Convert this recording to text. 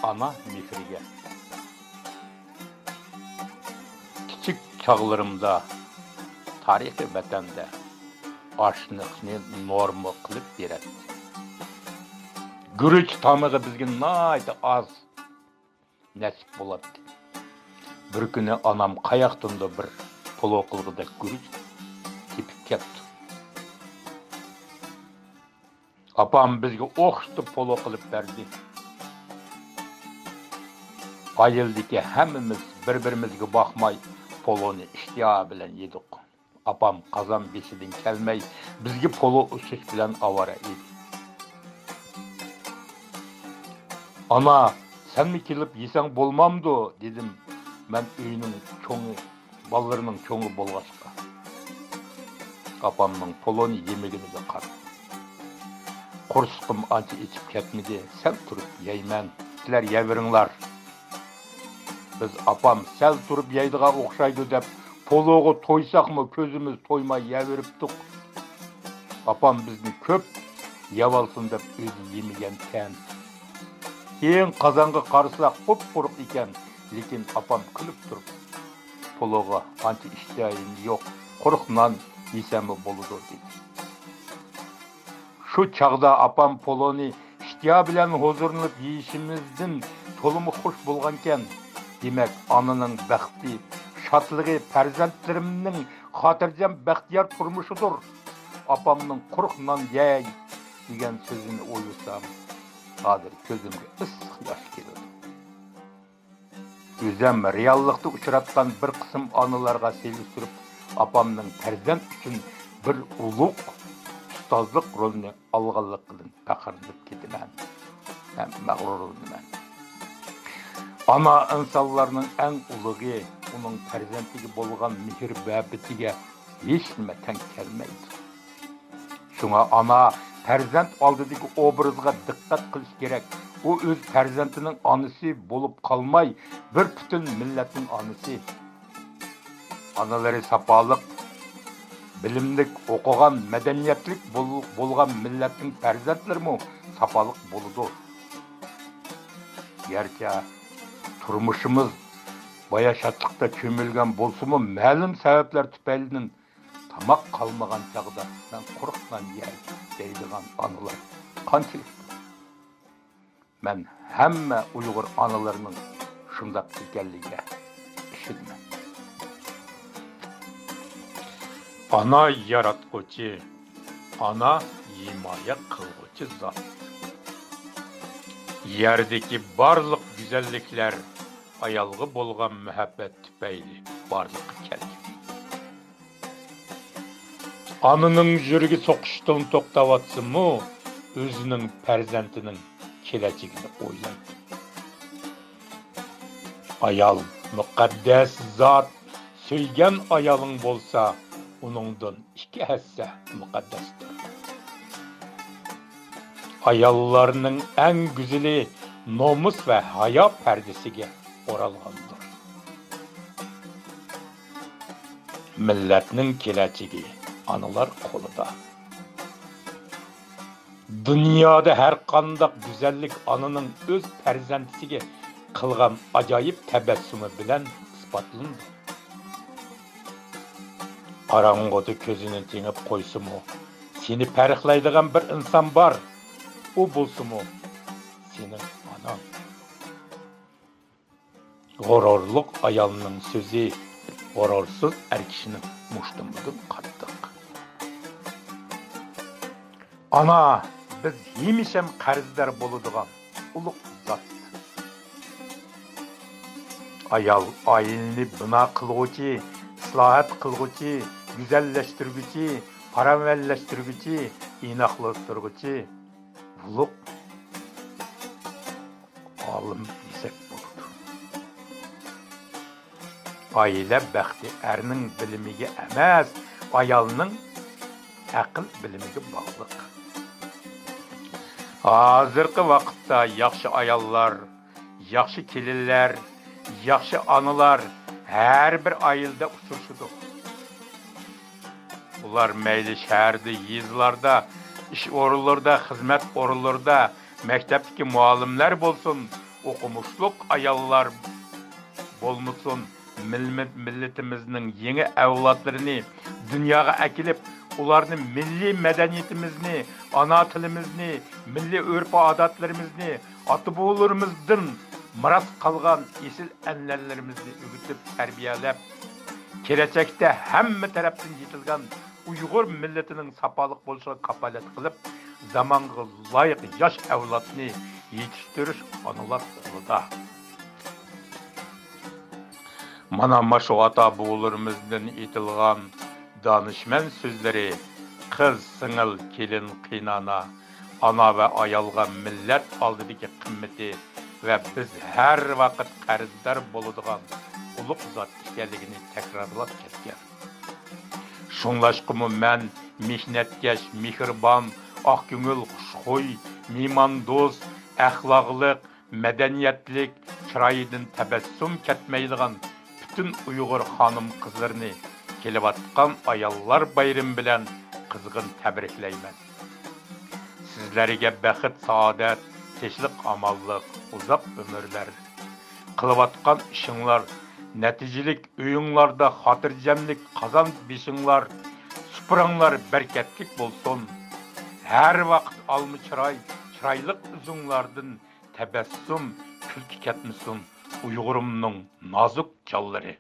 ana mehriga. Kichik chog'larimda tarixiy vatanda oshliqni norma qilib beradi. Guruch tamig'i bizga nayda az nasib bo'ladi. Bir kuni anam qayoqdandir bir polo qilg'idek guruch tepib ketdi. Apam bizga o'xshitib polo qilib berdi. Ayıldaki hemmimiz birbirimizge bakmay polonu iştiya bilen yedik. Apam kazan beşidin kelmey bizge polo uçuş bilen avara idi. Ana sen mi kelip yesen bolmamdı dedim. Ben öyünün çoğu, ballarının çoğu bolgaçka. Apamның polonu yemegini de kar. Kursukum anca içip ketmedi. Sen turup yeymen. Sizler yevirinlar. Biz apam sel turup yaydığa okşaydı dep poloğu toysak mı közümüz toymay yeviriptik. Apam bizni köp yavalsın dep özü yemegen ten. Keyin kazanғы karıslak pop-puruk iken, lekin apam kılıp turup poloğa anti iştahim yok, kuruknan yesemi boludur dedi. Şu çağda apam poloni iştiha bilen huzurlanıp yeyişimizdin tolumu hoş bulganken, demek anının bəxti, şatlığı perzentlerimnin hatırcam bəxtiyar turmuşudur. Apamның kuruknan yey degen sözünü oysam, hazır közümge ısık yaş geliyor. Özüm reallıkta uçurattan bir kısım anılarga seliştirip, apamның perzent üçün bir uluk ustazlık rolünü alğanlıqdan paqırınıp ketimen. Hem mağrur oldumen. Ana insanlarının en uluğu, onun perzentigi bolgan mihir bəbitiga hiç nime tenk kelmeydi. Şuna ana perzent aldıdaki obrazga dikkat kılış gerek. O öz perzentinin anısı bolup kalmay, bir bütün milletin anısı. Anaları sapalık, bilimlik, okugan, medeniyetlik bolgan milletin perzentleri mi sapalık boludur. Gerçi turmuşumuz baya şatlıkta kömülgen bolsumu məlum sebepler tüpelinin tamak kalmagan çağda ben kuruktan yer deydiğen anılar kançılık. Ben hemme Uygur anılarının şundak tükelliğe işitmem. Ana yaratkoçi, ana yemaya kılgıcı zat. Yerdeki barlık güzellikler ayalgı bolgan mühabbet tüpeyli barlık keldi. Anının jürgi sokuştuğun toktavatsı mı özünün perzentinin keleceğini oylaydı. Ayal mukaddes zat söygen ayalın bolsa onundan iki hesse mukaddestir. Ayallarının en güzeli nomus ve haya perdesiga oralgandır. Milletinin keleceği anılar kolunda. Dünyada her kandak güzellik anının öz perzentisiga kılgan acayip tebessümü bilen ispatlandı. Qarangıda közünü tengip koysumu, seni periklaydigan bir insan var. O bulsumu, senin anan. Gororluk ayalının sözü, gororsuz erkişinin muştumudun kattık. Ana, biz yemişem qarzdar boluduğan uluk zat. Ayal ayilini bina kılgıcı, islahat kılgıcı, güzelleştirgücü, paravelleştirgücü, inaklaştırgıcı, uluk alım desek buludu. Aile bəxti erinin bilimiga emas, ayalının akıl bilimiga bağlıq. Hazırkı vaqtda yaxşı ayallar, yaxşı keliller, yaxşı anılar her bir ayılda uçuşudur. Ular meyli şehirde, yizlarda, iş orularda, hizmet orularda, mektepteki muallimler bolsun, okumuşluk ayallar bolmasın, milletimizning yeni avlodlarini dunyoga akilib, ularni milliy madaniyatimizni, ana tilimizni, milliy urf-odatlarimizni, ota-bobolarimizdan miras qolgan esil an'analarimizni o'g'itib tarbiyalab, kelajakda hamma tarafdan yetilgan Uyg'ur millatining safoliq bo'lishiga kafolat qilib, zamonga loyiq yosh avlodni yetishtirish onalar qo'lida. Mana maşu ata boğularimizdan aytilgan danışman sözleri, qiz, singil, kelin, qiynana, ana va ayolga millat oldidagi qimmati va biz har vaqt qarzdor bo'ladigan ulug' zot ekanligini takrorlab ketgan. Şunlaşqımı mən mehnatkash, mehribon, oq ko'ngil, xushxo'y, mehmondo'st, axloqliq, madaniyatlik, chiroyidan tabassum ketmaydigan bütün Uyghur hanım kızlarını kelivatkan ayallar bayram bilen kızgın təbriklayman. Sizlerge bəxit, saadet, teşlik amallık, uzak ömürler. Kılıvatkan işinlar, neticelik uyunlarda hatırcemlik kazan bişinlar, süpüranlar berketlik bolsun. Her vakt almı çıraylık üzünlardan tebessüm, külki ketmesin Uygurumның nazuk çalları.